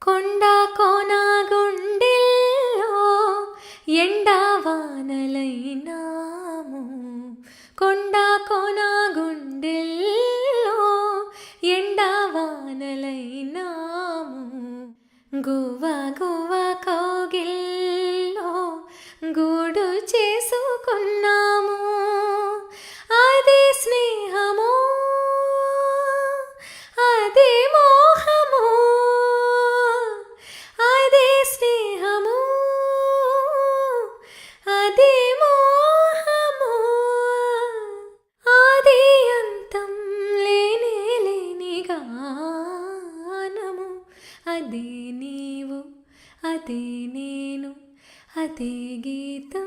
కొండ కోన గుండెల్లో ఎండా వానలైనాము. కొండ కోన గుండెల్లో ఎండా వానలైనాము. గువ్వ గువ్వ కౌగిల్లో గూడు చేసుకున్నాము. అది స్నేహమో అది మోహమో, అది స్నేహమో అది మోహమో, ఆది అంతం లేనే లేని గానము. అదే నీవు అదే నేను అదే గీతం.